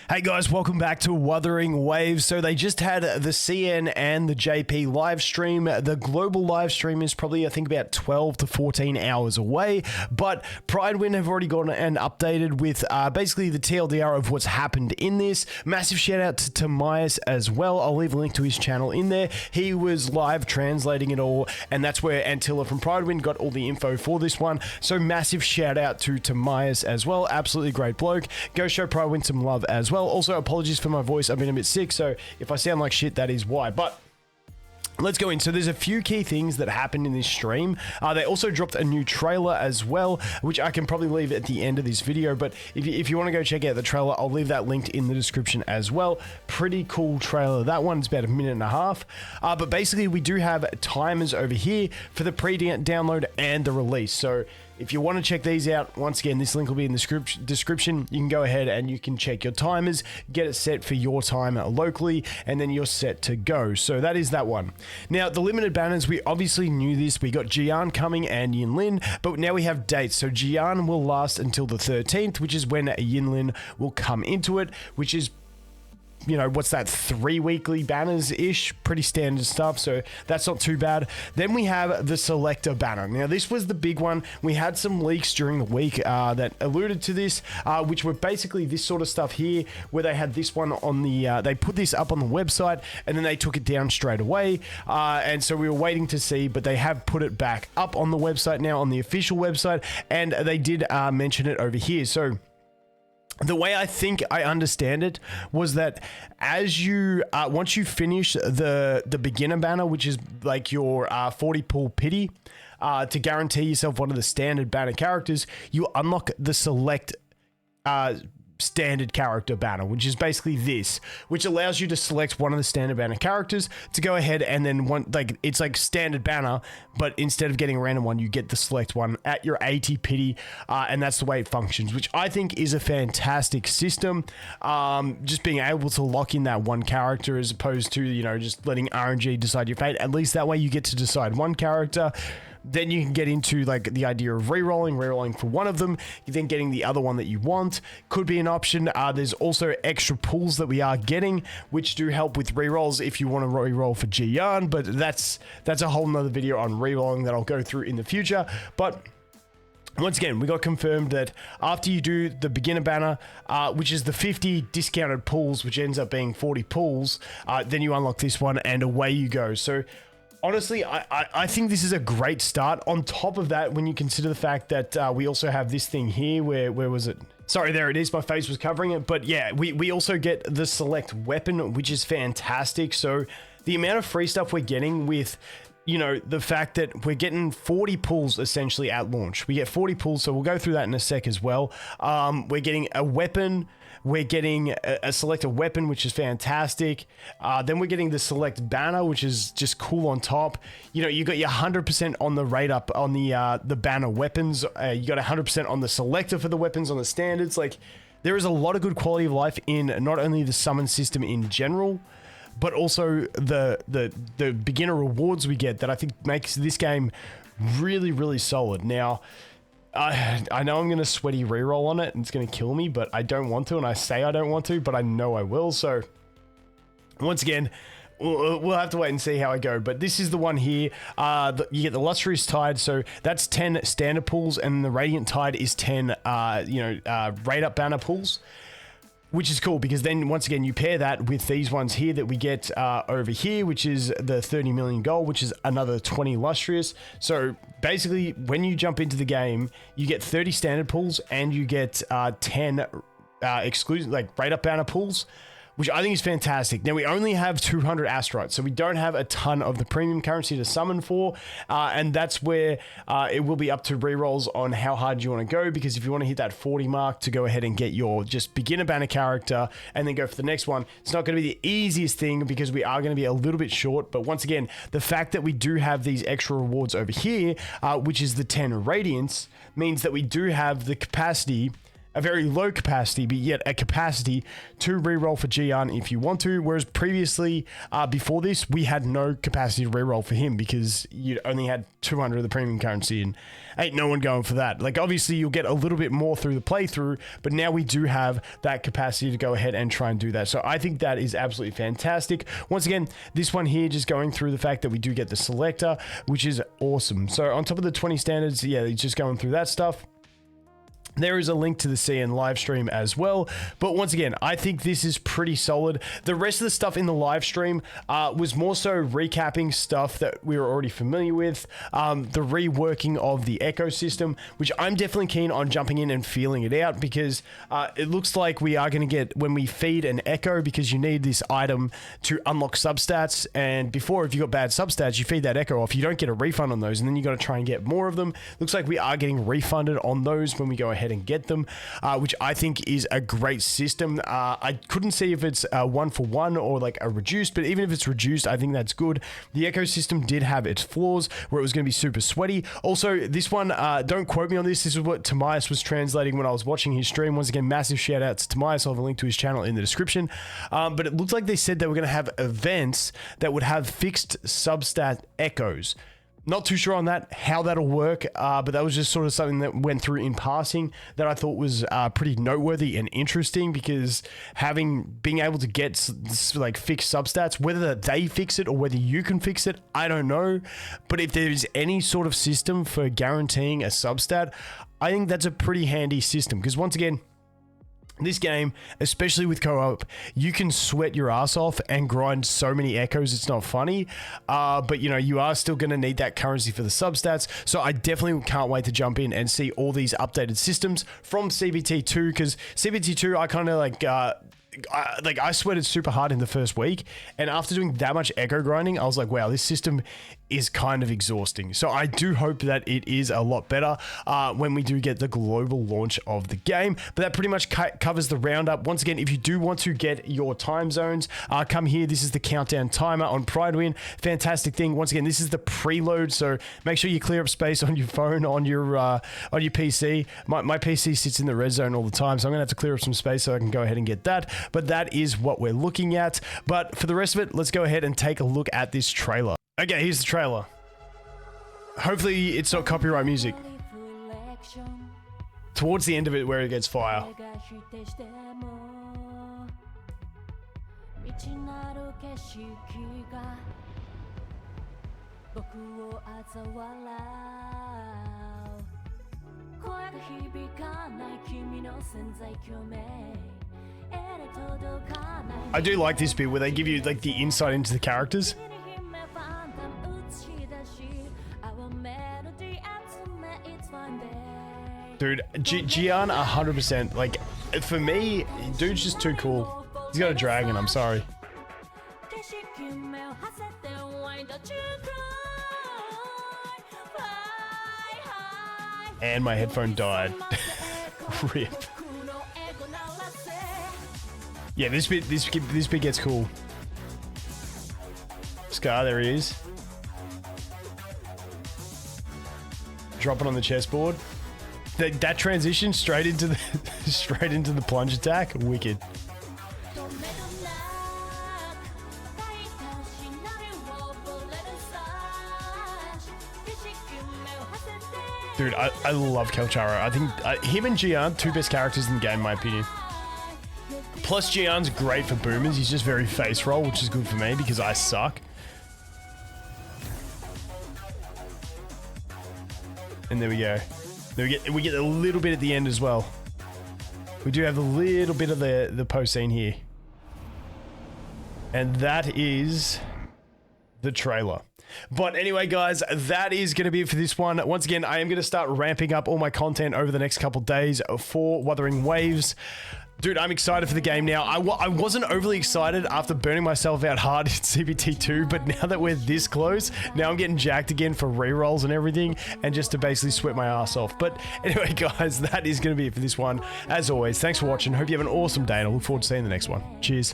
Hey guys, welcome back to Wuthering Waves. So they just had the CN and the JP live stream. The global live stream is probably, I think, about 12 to 14 hours away. But Pridewind have already gone and updated with basically the TLDR of what's happened in this. Massive shout out to Tomias as well. I'll leave a link to his channel in there. He was live translating it all, and that's where Antilla from Pridewind got all the info for this one. So massive shout out to Tomias as well. Absolutely great bloke. Go show Pridewind some love as well. Also, apologies for my voice. I've been a bit sick, so if I sound like shit, that is why. But let's go in. So there's a few key things that happened in this stream. They also dropped a new trailer as well, which I can probably leave at the end of this video. But if you want to go check out the trailer, I'll leave that linked in the description as well. Pretty cool trailer. That one's about a minute and a half. But basically, we do have timers over here for the pre-download and the release. So if you want to check these out, once again, this link will be in the description. You can go ahead and you can check your timers, get it set for your time locally, and then you're set to go. So that is that one. Now, the limited banners, we obviously knew this. We got Jian coming and Yinlin, but now we have dates. So Jian will last until the 13th, which is when Yinlin will come into it, which is, you know, what's that, 3 weekly banners-ish? Pretty standard stuff, so that's not too bad. Then we have the Selector banner. Now, this was the big one. We had some leaks during the week that alluded to this, which were basically this sort of stuff here, where they had this one on the, they put this up on the website, and then they took it down straight away, and so we were waiting to see, but they have put it back up on the website now, on the official website, and they did mention it over here. So the way I think I understand it was that as you once you finish the beginner banner, which is like your 40 pull pity, to guarantee yourself one of the standard banner characters, you unlock the select standard character banner, which is basically this, which allows you to select one of the standard banner characters to go ahead and then it's like standard banner, but instead of getting a random one, you get the select one at your 80 pity, and that's the way it functions, which I think is a fantastic system. Just being able to lock in that one character as opposed to, you know, just letting RNG decide your fate. At least that way you get to decide one character. Then you can get into like the idea of rerolling for one of them, then getting the other one that you want could be an option. There's also extra pulls that we are getting, which do help with rerolls if you want to reroll for Jian, but that's a whole nother video on rerolling that I'll go through in the future. But once again, we got confirmed that after you do the beginner banner, which is the 50 discounted pulls, which ends up being 40 pulls, then you unlock this one and away you go. So honestly, I think this is a great start. On top of that, when you consider the fact that we also have this thing here, where was it? Sorry, there it is. My face was covering it. But yeah, we also get the select weapon, which is fantastic. So the amount of free stuff we're getting with, you know, the fact that we're getting 40 pulls essentially at launch. We get 40 pulls, so we'll go through that in a sec as well. We're getting a weapon. We're getting a selector weapon, which is fantastic. Then we're getting the select banner, which is just cool on top. You know, you got your 100% on the rate up on the banner weapons. You got 100% on the selector for the weapons on the standards. Like, there is a lot of good quality of life in not only the summon system in general, but also the beginner rewards we get that I think makes this game really, really solid. Now, I know I'm going to sweaty reroll on it and it's going to kill me, but I don't want to, and I say I don't want to, but I know I will. So once again, we'll have to wait and see how I go. But this is the one here. You get the Lustrous Tide, so that's 10 standard pulls, and the Radiant Tide is 10 rate up banner pulls, which is cool because then once again you pair that with these ones here that we get over here, which is the 30 million gold, which is another 20 lustrous. So basically when you jump into the game, you get 30 standard pulls and you get 10 exclusive like rate up banner pulls, which I think is fantastic. Now, we only have 200 asteroids, so we don't have a ton of the premium currency to summon for, and that's where it will be up to rerolls on how hard you want to go, because if you want to hit that 40 mark to go ahead and get your just beginner banner character and then go for the next one, it's not going to be the easiest thing because we are going to be a little bit short. But once again, the fact that we do have these extra rewards over here, which is the 10 radiance, means that we do have the capacity a very low capacity, but yet a capacity to reroll for Gian if you want to. Whereas previously, before this, we had no capacity to reroll for him because you only had 200 of the premium currency and ain't no one going for that. Like, obviously, you'll get a little bit more through the playthrough, but now we do have that capacity to go ahead and try and do that. So I think that is absolutely fantastic. Once again, this one here, just going through the fact that we do get the Selector, which is awesome. So on top of the 20 standards, yeah, just going through that stuff. There is a link to the CN live stream as well. But once again, I think this is pretty solid. The rest of the stuff in the live stream was more so recapping stuff that we were already familiar with. The reworking of the ecosystem, which I'm definitely keen on jumping in and feeling it out because it looks like we are going to get, when we feed an echo, because you need this item to unlock substats. And before, if you got bad substats, you feed that echo off. You don't get a refund on those, and then you got to try and get more of them. Looks like we are getting refunded on those when we go ahead and get them, which I think is a great system. I couldn't see if it's 1-for-1 or like a reduced, but even if it's reduced, I think that's good. The ecosystem did have its flaws where it was going to be super sweaty. Also, this one, don't quote me on this. This is what Tomias was translating when I was watching his stream. Once again, massive shout out to Tomias. I'll have a link to his channel in the description. But it looked like they said they were going to have events that would have fixed substat echoes. Not too sure on that, how that'll work, but that was just sort of something that went through in passing that I thought was pretty noteworthy and interesting, because being able to get like fixed substats, whether they fix it or whether you can fix it, I don't know. But if there's any sort of system for guaranteeing a substat, I think that's a pretty handy system, because once again, this game, especially with co-op, you can sweat your ass off and grind so many echoes, it's not funny. But you know, you are still going to need that currency for the substats. So I definitely can't wait to jump in and see all these updated systems from CBT2, because CBT2, I kind of I sweated super hard in the first week, and after doing that much echo grinding, I was like, wow, this system is kind of exhausting. So I do hope that it is a lot better when we do get the global launch of the game. But that pretty much covers the roundup. Once again, if you do want to get your time zones, come here. This is the countdown timer on Pridewin. Fantastic thing. Once again, this is the preload, so make sure you clear up space on your phone, on your PC. My PC sits in the red zone all the time, so I'm gonna have to clear up some space so I can go ahead and get that. But that is what we're looking at. But for the rest of it, let's go ahead and take a look at this trailer. Okay, here's the trailer. Hopefully it's not copyright music. Towards the end of it where it gets fire. I do like this bit where they give you like the insight into the characters. Dude, Gian 100%, like, for me, dude's just too cool. He's got a dragon, I'm sorry. And my headphone died. Rip. Yeah, this bit gets cool. Scar, there he is. Drop it on the chessboard. That transition straight into the plunge attack, wicked. Dude, I love Kelcharo. I think him and Gian, two best characters in the game, in my opinion. Plus, Gian's great for boomers. He's just very face roll, which is good for me because I suck. And there we go. We get a little bit at the end as well. We do have a little bit of the post scene here. And that is the trailer. But anyway, guys, that is going to be it for this one. Once again, I am going to start ramping up all my content over the next couple days for Wuthering Waves. Dude, I'm excited for the game now. I wasn't overly excited after burning myself out hard in CBT2, but now that we're this close, now I'm getting jacked again for rerolls and everything, and just to basically sweat my ass off. But anyway, guys, that is going to be it for this one. As always, thanks for watching. Hope you have an awesome day, and I look forward to seeing the next one. Cheers.